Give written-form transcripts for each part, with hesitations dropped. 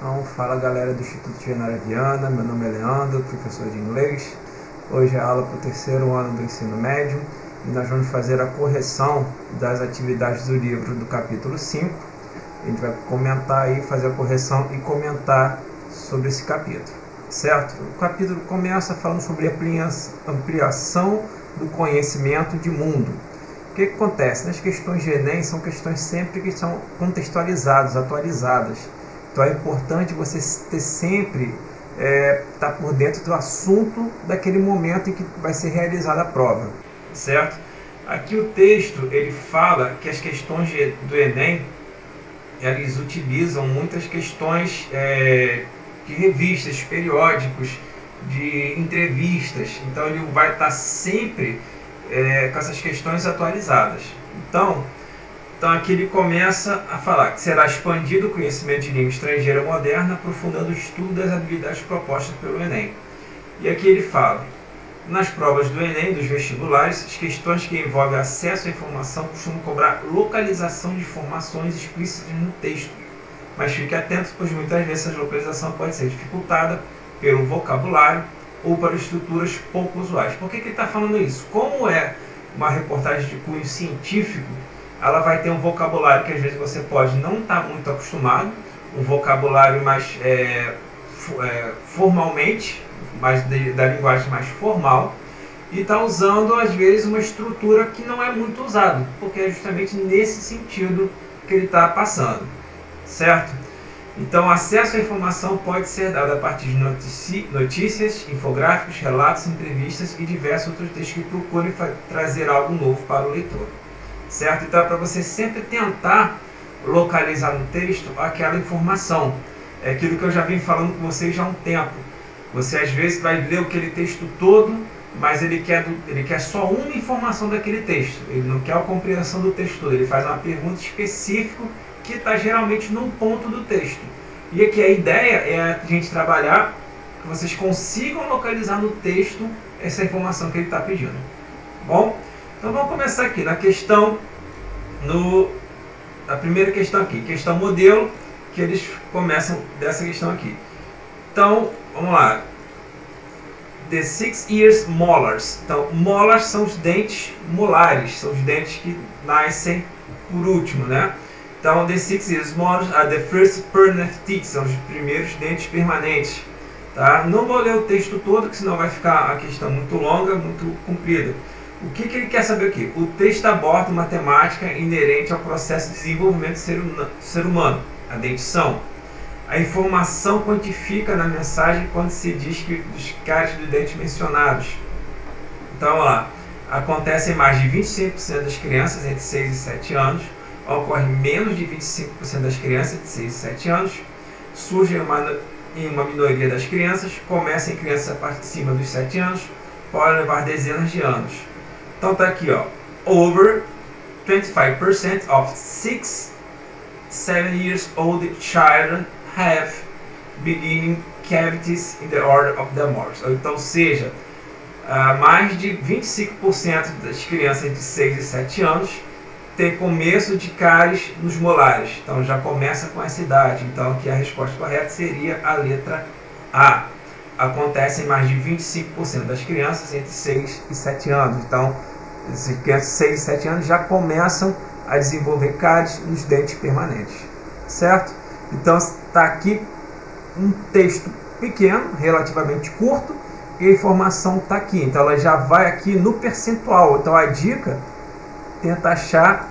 Então, fala galera do Instituto Genara Viana, meu nome é Leandro, professor de inglês. Hoje é a aula para o terceiro ano do ensino médio e nós vamos fazer a correção das atividades do livro do capítulo 5. A gente vai comentar aí, fazer a correção e comentar sobre esse capítulo, certo? O capítulo começa falando sobre ampliação do conhecimento de mundo. O que acontece? Nas questões de Enem são questões sempre que são contextualizadas, atualizadas. Então é importante você ter sempre estar por dentro do assunto daquele momento em que vai ser realizada a prova, certo? Aqui o texto ele fala que as questões do Enem eles utilizam muitas questões de revistas, periódicos, de entrevistas. Então ele vai estar sempre com essas questões atualizadas. Então aqui ele começa a falar que será expandido o conhecimento de língua estrangeira moderna, aprofundando o estudo das habilidades propostas pelo Enem. E aqui ele fala, nas provas do Enem, dos vestibulares, as questões que envolvem acesso à informação costumam cobrar localização de informações explícitas no texto. Mas fique atento, pois muitas vezes essa localização pode ser dificultada pelo vocabulário ou para estruturas pouco usuais. Por que ele está falando isso? Como é uma reportagem de cunho científico, ela vai ter um vocabulário que às vezes você pode não estar muito acostumado, um vocabulário mais formalmente, da linguagem mais formal, e está usando às vezes uma estrutura que não é muito usada, porque é justamente nesse sentido que ele está passando, certo? Então, acesso à informação pode ser dado a partir de notícias, infográficos, relatos, entrevistas e diversos outros textos que procurem trazer algo novo para o leitor. Certo? Então é para você sempre tentar localizar no texto aquela informação. É aquilo que eu já vim falando com vocês já há um tempo. Você às vezes vai ler aquele texto todo, mas ele quer só uma informação daquele texto. Ele não quer a compreensão do texto todo. Ele faz uma pergunta específica que está geralmente num ponto do texto. E aqui a ideia é a gente trabalhar que vocês consigam localizar no texto essa informação que ele está pedindo. Bom? Então vamos começar aqui na questão, a primeira questão aqui, questão modelo, que eles começam dessa questão aqui. Então, vamos lá. The 6 years molars. Então, molars são os dentes molares, são os dentes que nascem por último, né? Então, the 6 years molars are the first permanent teeth, são os primeiros dentes permanentes. Tá? Não vou ler o texto todo, porque senão vai ficar a questão muito longa, muito comprida. O que ele quer saber aqui? O texto aborda uma temática inerente ao processo de desenvolvimento do ser humano, a dentição. A informação quantifica na mensagem quando se diz que dos cáries dos dentes mencionados. Então, vamos lá. Acontece em mais de 25% das crianças entre 6 e 7 anos. Ocorre menos de 25% das crianças de 6 e 7 anos. Surge em uma minoria das crianças. Começa em crianças a partir de cima dos 7 anos. Pode levar dezenas de anos. Então tá aqui, ó, over 25% of 6-7 years old children have beginning cavities in the order of the molars. Então, seja, mais de 25% das crianças de 6 e 7 anos tem começo de cáries nos molares. Então já começa com essa idade. Então aqui a resposta correta seria a letra A. Acontece em mais de 25% das crianças entre 6 e 7 anos. Então, as crianças de 6 e 7 anos já começam a desenvolver cáries nos dentes permanentes. Certo? Então, está aqui um texto pequeno, relativamente curto, e a informação está aqui. Então, ela já vai aqui no percentual. Então, a dica, tenta achar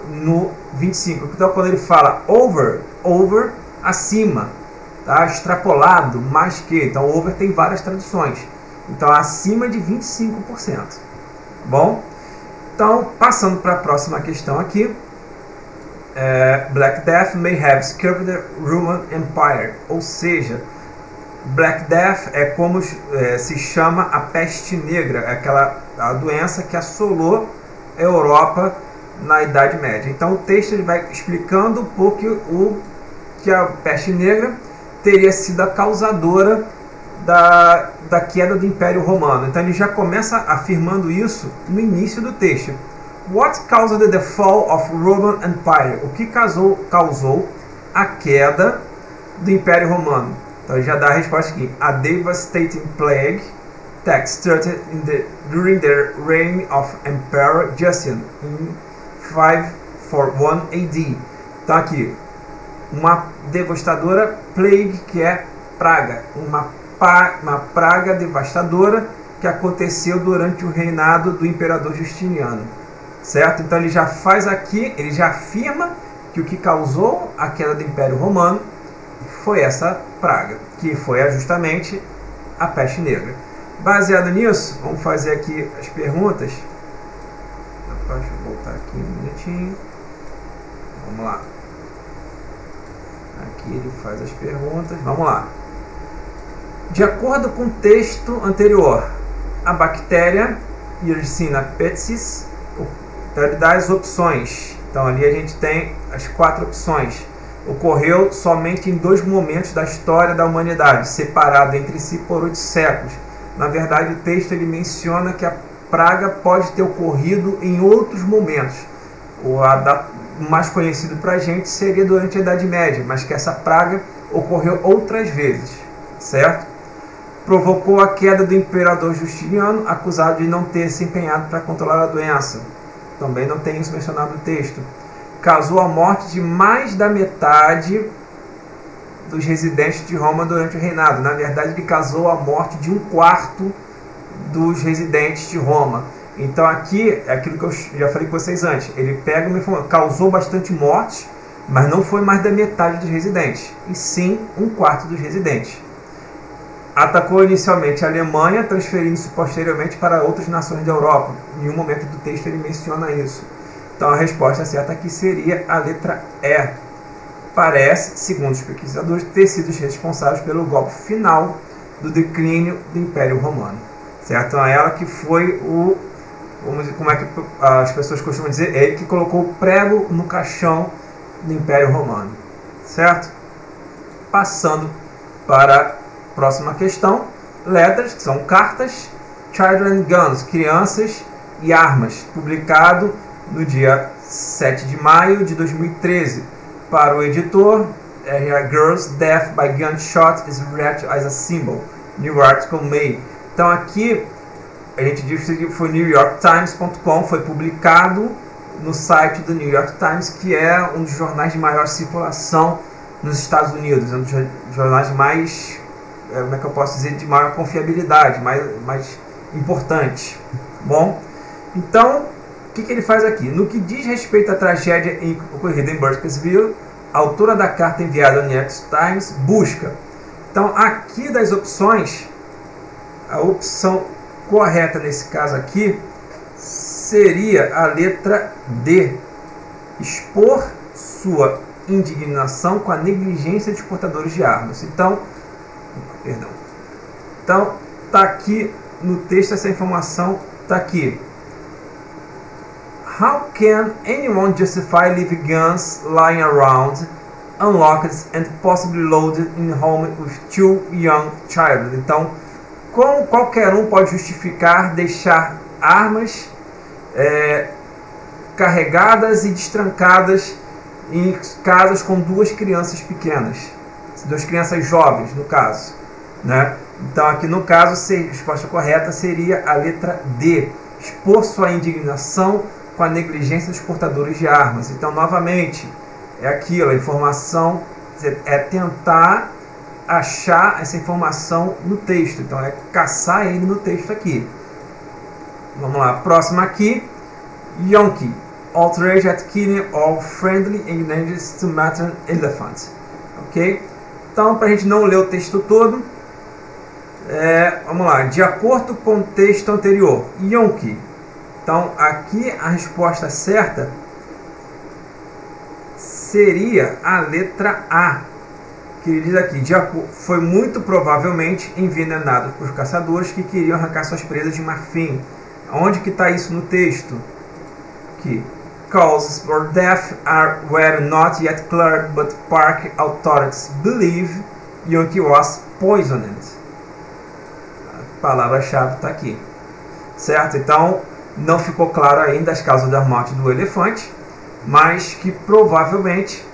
no 25. Então, quando ele fala over, acima. Tá? Extrapolado, mais que. Então, over tem várias traduções. Então, acima de 25%. Bom? Então, passando para a próxima questão aqui. Black Death may have scuppered the Roman Empire. Ou seja, Black Death é como se chama a peste negra. É a doença que assolou a Europa na Idade Média. Então, o texto ele vai explicando um pouco que a peste negra teria sido a causadora da queda do Império Romano. Então ele já começa afirmando isso no início do texto. What caused the fall of Roman Empire? O que causou a queda do Império Romano. Então ele já dá a resposta aqui. A devastating plague that started during the reign of Emperor Justinian in 541 AD. Então aqui, uma devastadora plague, que é praga, uma praga devastadora que aconteceu durante o reinado do Imperador Justiniano, certo? Então ele já faz aqui, ele já afirma que o que causou a queda do Império Romano foi essa praga, que foi justamente a peste negra. Baseado nisso, vamos fazer aqui as perguntas. Deixa eu voltar aqui um minutinho. Vamos lá. Aqui ele faz as perguntas. Vamos lá. De acordo com o texto anterior, a bactéria Yersinia pestis, ele dá as opções. Então ali a gente tem as 4 opções. Ocorreu somente em 2 momentos da história da humanidade, separado entre si por 8 séculos. Na verdade, o texto ele menciona que a praga pode ter ocorrido em outros momentos. O mais conhecido para a gente seria durante a Idade Média, mas que essa praga ocorreu outras vezes, certo? Provocou a queda do Imperador Justiniano, acusado de não ter se empenhado para controlar a doença. Também não tem isso mencionado no texto. Causou a morte de mais da metade dos residentes de Roma durante o reinado. Na verdade, ele causou a morte de 1/4 dos residentes de Roma. Então aqui é aquilo que eu já falei com vocês antes. Ele pega uma informação, causou bastante morte, mas não foi mais da metade dos residentes, e sim 1/4 dos residentes. Atacou inicialmente a Alemanha, transferindo-se posteriormente para outras nações da Europa. Em nenhum momento do texto ele menciona isso. Então a resposta certa aqui seria a letra E. Parece, segundo os pesquisadores, ter sido os responsáveis pelo golpe final do declínio do Império Romano. Certo? Então ela que foi o, vamos dizer, como é que as pessoas costumam dizer, é ele que colocou o prego no caixão do Império Romano. Certo? Passando para a próxima questão. Letters, que são cartas. Children Guns, crianças e armas. Publicado no dia 7 de maio de 2013. Para o editor, Girls' Death by Gunshot is read as a symbol. New article May. Então aqui a gente diz que foi NewYorkTimes.com, foi publicado no site do New York Times, que é um dos jornais de maior circulação nos Estados Unidos, um dos jornais mais, como é que eu posso dizer, de maior confiabilidade, mais importante. Bom, então o que ele faz aqui? No que diz respeito à tragédia ocorrida em Burkittsville, a autora da carta enviada ao New York Times busca. Então, aqui das opções, a opção correta nesse caso aqui seria a letra D. Expor sua indignação com a negligência dos portadores de armas. Então, está aqui no texto, essa informação está aqui. How can anyone justify leaving guns lying around, unlocked and possibly loaded in home with 2 young children? Então, como qualquer um pode justificar deixar armas carregadas e destrancadas em casas com 2 crianças pequenas, 2 crianças jovens, no caso, né? Então, aqui no caso, a resposta correta seria a letra D. Expor sua indignação com a negligência dos portadores de armas. Então, novamente, é aquilo, a informação é tentar achar essa informação no texto. Então, é caçar ele no texto aqui. Vamos lá, próximo aqui. Yonki. Outrage at killing all friendly engagements to matter elephant. Ok? Então, para a gente não ler o texto todo, vamos lá. De acordo com o texto anterior, Yonki. Então, aqui a resposta certa seria a letra A, que ele diz aqui, foi muito provavelmente envenenado por caçadores que queriam arrancar suas presas de marfim. Onde que está isso no texto? Aqui. Causes for death were not yet clear, but park authorities believe Yonki was poisoned. A palavra-chave está aqui. Certo? Então, não ficou claro ainda as causas da morte do elefante, mas que provavelmente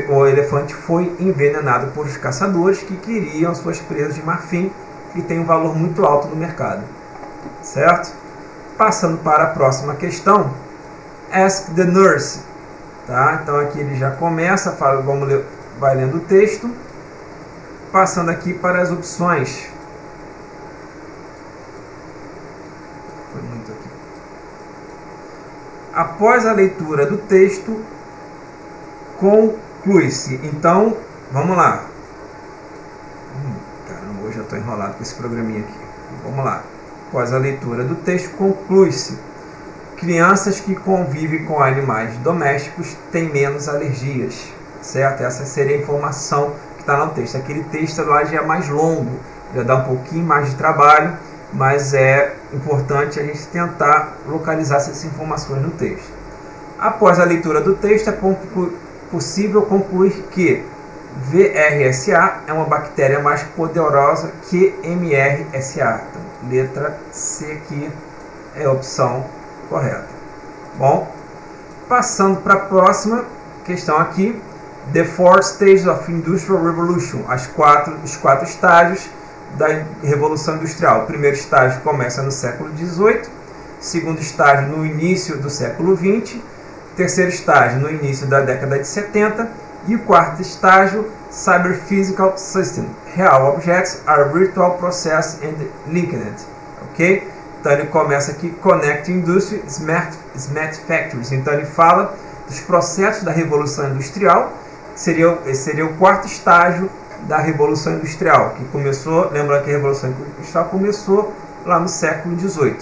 o elefante foi envenenado por os caçadores que queriam suas presas de marfim, que tem um valor muito alto no mercado. Certo? Passando para a próxima questão. Ask the nurse. Tá? Então aqui ele já começa, vai lendo o texto. Passando aqui para as opções. Foi muito aqui. Após a leitura do texto, conclui-se. Então, vamos lá. Caramba, hoje eu estou enrolado com esse programinha aqui. Vamos lá. Após a leitura do texto, conclui-se. Crianças que convivem com animais domésticos têm menos alergias. Certo? Essa seria a informação que está no texto. Aquele texto lá já é mais longo, já dá um pouquinho mais de trabalho, mas é importante a gente tentar localizar essas informações no texto. Após a leitura do texto, é possível concluir que VRSA é uma bactéria mais poderosa que MRSA. Então, letra C aqui é a opção correta. Bom, passando para a próxima questão aqui. The four stages of Industrial Revolution. Os quatro estágios da Revolução Industrial. O primeiro estágio começa no século XVIII. Segundo estágio no início do século XX. Terceiro estágio no início da década de 70. E o quarto estágio, Cyber Physical System. Real Objects are Virtual Process and Linked. Ok? Então ele começa aqui, Connect Industry, Smart Factories. Então ele fala dos processos da Revolução Industrial. Seria o quarto estágio da Revolução Industrial, que começou, lembrando que a Revolução Industrial começou lá no século XVIII.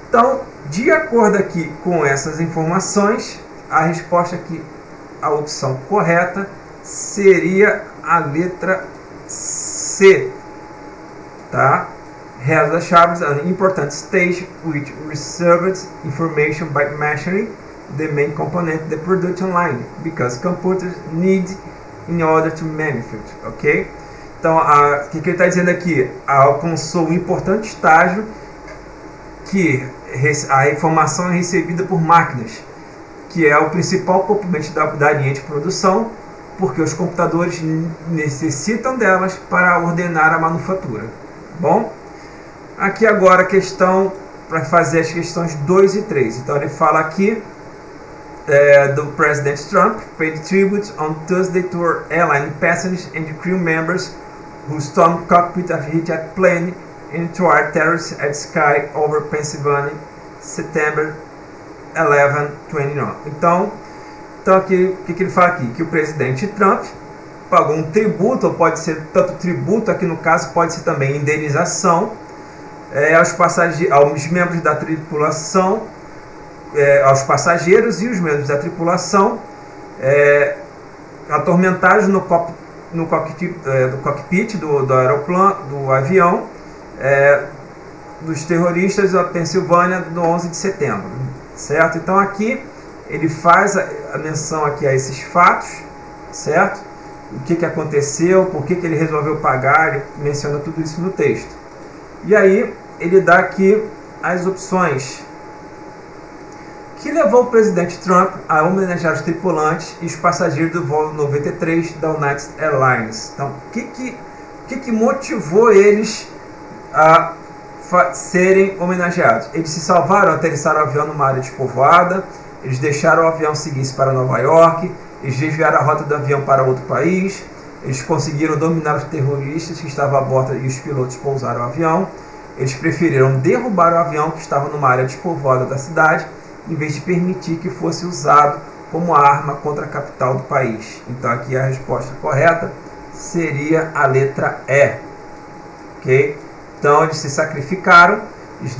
Então, de acordo aqui com essas informações, a resposta aqui, a opção correta, seria a letra C. Tá? Has the chaves an important stage which reserves information by machinery, the main component, the production line, because computers need in order to manufacture, ok? Então, o que ele está dizendo aqui? Alcançou um importante estágio que a informação é recebida por máquinas, que é o principal componente da linha de produção, porque os computadores necessitam delas para ordenar a manufatura. Bom, aqui agora a questão para fazer as questões 2 e 3. Então ele fala aqui do President Trump paid tribute on Tuesday to airline passengers and crew members who stormed cockpit of hit at plane and tried terrorists at sky over Pennsylvania, September 11, 29. Então aqui, o que ele fala aqui? Que o presidente Trump pagou um tributo, ou pode ser tanto tributo, aqui no caso pode ser também indenização, aos membros da tripulação, aos passageiros e os membros da tripulação atormentados no cockpit do aeroplano, do avião, dos terroristas da Pensilvânia no 11 de setembro, certo? Então aqui ele faz a menção aqui a esses fatos, certo? O que aconteceu, por que ele resolveu pagar, ele menciona tudo isso no texto. E aí ele dá aqui as opções que levou o presidente Trump a homenagear os tripulantes e os passageiros do voo 93 da United Airlines. Então, o que motivou eles a serem homenageados? Eles se salvaram, aterrissaram o avião numa área despovoada, eles deixaram o avião seguir para Nova York, eles desviaram a rota do avião para outro país, eles conseguiram dominar os terroristas que estavam a bordo e os pilotos pousaram o avião, eles preferiram derrubar o avião que estava numa área despovoada da cidade, em vez de permitir que fosse usado como arma contra a capital do país. Então aqui a resposta correta seria a letra E. Ok? Então eles se sacrificaram, eles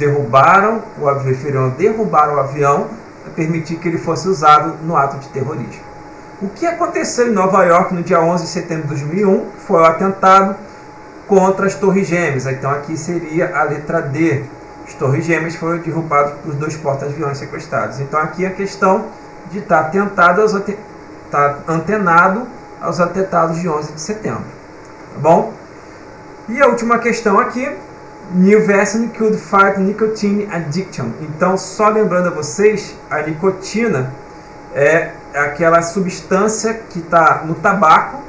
preferiram derrubar o avião para permitir que ele fosse usado no ato de terrorismo. O que aconteceu em Nova York no dia 11 de setembro de 2001 foi o atentado contra as Torres Gêmeas. Então aqui seria a letra D. As Torres Gêmeas foram derrubadas por 2 porta-aviões sequestrados. Então aqui a questão de estar antenado aos atentados de 11 de setembro. Tá bom? E a última questão aqui. New vaccine could fight nicotine addiction. Então, só lembrando a vocês, a nicotina é aquela substância que está no tabaco,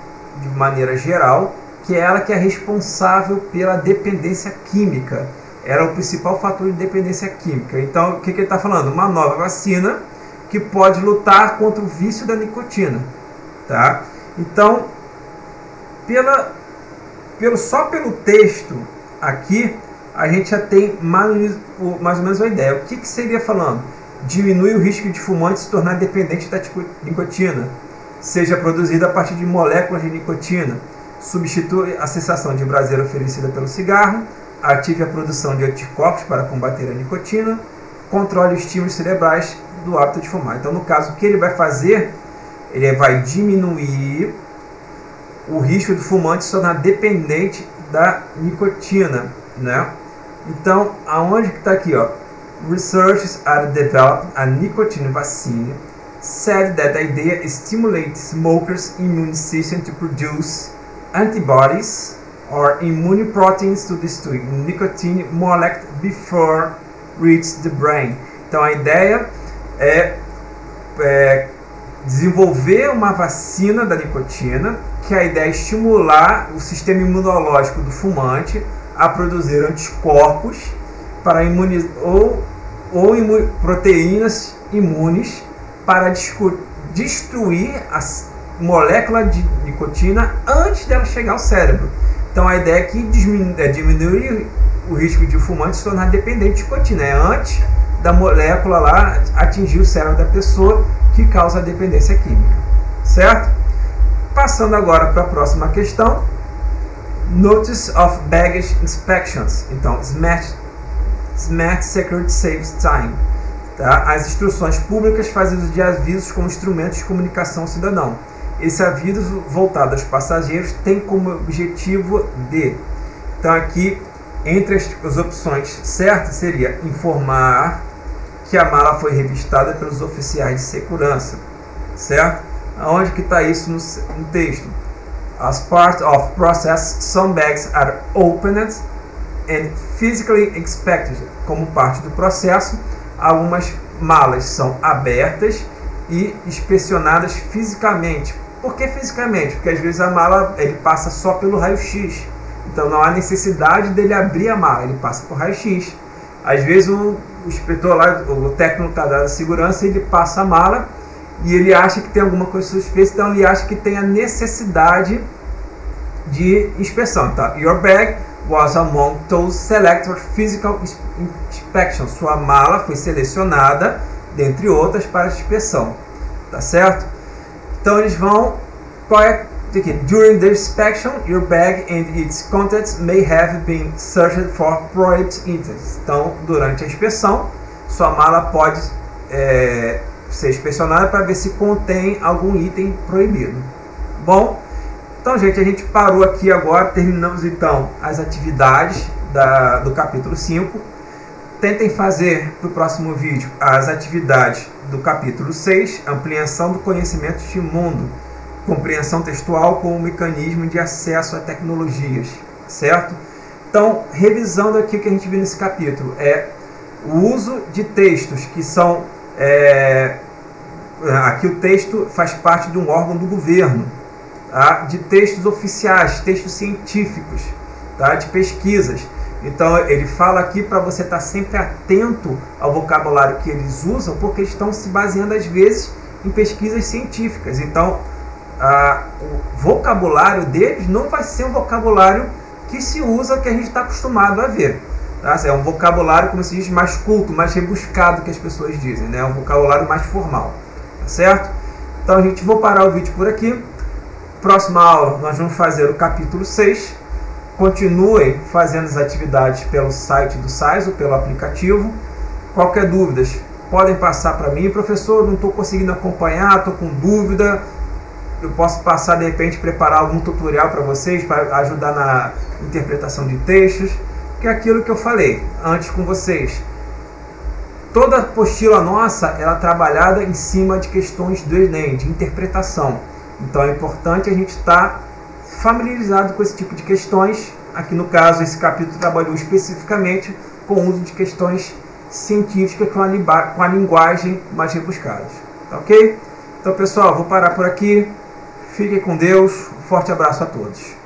de maneira geral, que é ela que é responsável pela dependência química. Ela é o principal fator de dependência química. Então, o que ele está falando? Uma nova vacina que pode lutar contra o vício da nicotina. Tá? Então, só pelo texto aqui, a gente já tem mais ou menos uma ideia. O que seria falando? Diminui o risco de fumante se tornar dependente da nicotina, seja produzida a partir de moléculas de nicotina, substitui a sensação de prazer oferecida pelo cigarro, ative a produção de anticorpos para combater a nicotina, controle os estímulos cerebrais do hábito de fumar. Então, no caso, o que ele vai fazer? Ele vai diminuir o risco do fumante se tornar dependente da nicotina, né? Então, aonde que está aqui, ó? Researchers are developing a nicotine vaccine said that the idea stimulates smokers' immune system to produce antibodies or immune proteins to destroy nicotine molecule before reach the brain. Então, a ideia é desenvolver uma vacina da nicotina, que a ideia é estimular o sistema imunológico do fumante a produzir anticorpos para proteínas imunes para destruir a molécula de nicotina antes dela chegar ao cérebro. Então a ideia é que diminuir o risco de o fumante se tornar dependente de nicotina. É antes da molécula lá atingir o cérebro da pessoa que causa a dependência química. Certo? Passando agora para a próxima questão. Notice of Baggage Inspections. Então, Smart Security Saves Time. Tá? As instruções públicas fazem uso de avisos como instrumentos de comunicação ao cidadão. Esse aviso voltado aos passageiros tem como objetivo de... Então, aqui, entre as opções certas, seria informar que a mala foi revistada pelos oficiais de segurança. Certo? Aonde que está isso no texto? As part of process, some bags are opened and physically inspected. Como parte do processo, algumas malas são abertas e inspecionadas fisicamente. Por que fisicamente? Porque às vezes a mala ele passa só pelo raio-x. Então não há necessidade dele abrir a mala, ele passa por raio-x. Às vezes o inspetor lá, o técnico da segurança, ele passa a mala e ele acha que tem alguma coisa suspeita, então ele acha que tem a necessidade de inspeção. Tá? Your bag was among those selected physical inspection. Sua mala foi selecionada, dentre outras, para inspeção. Tá certo? Então eles vão... Qual é? Aqui, during the inspection, your bag and its contents may have been searched for prohibited items. Então, durante a inspeção, sua mala pode ser inspecionada para ver se contém algum item proibido. Bom, então, gente, a gente parou aqui agora. Terminamos, então, as atividades do capítulo 5. Tentem fazer, para o próximo vídeo, as atividades do capítulo 6, ampliação do conhecimento de mundo, compreensão textual como mecanismo de acesso a tecnologias, certo? Então, revisando aqui o que a gente viu nesse capítulo, o uso de textos que são... aqui o texto faz parte de um órgão do governo, tá? De textos oficiais, textos científicos, tá? De pesquisas. Então, ele fala aqui para você estar sempre atento ao vocabulário que eles usam, porque eles estão se baseando, às vezes, em pesquisas científicas. Então, o vocabulário deles não vai ser um vocabulário que se usa, que a gente está acostumado a ver. Tá? É um vocabulário, como se diz, mais culto, mais rebuscado, que as pessoas dizem, né? Um vocabulário mais formal. Tá certo? Então, gente, vou parar o vídeo por aqui. Próxima aula, nós vamos fazer o capítulo 6. Continuem fazendo as atividades pelo site do SAIS ou pelo aplicativo. Qualquer dúvida, podem passar para mim. Professor, não estou conseguindo acompanhar, estou com dúvida. Eu posso passar, de repente, preparar algum tutorial para vocês, para ajudar na interpretação de textos, que é aquilo que eu falei antes com vocês. Toda apostila nossa, ela é trabalhada em cima de questões do Enem, de interpretação. Então é importante a gente estar familiarizado com esse tipo de questões. Aqui no caso, esse capítulo trabalhou especificamente com o uso de questões científicas com a linguagem mais rebuscada. Tá ok? Então, pessoal, vou parar por aqui. Fiquem com Deus. Um forte abraço a todos.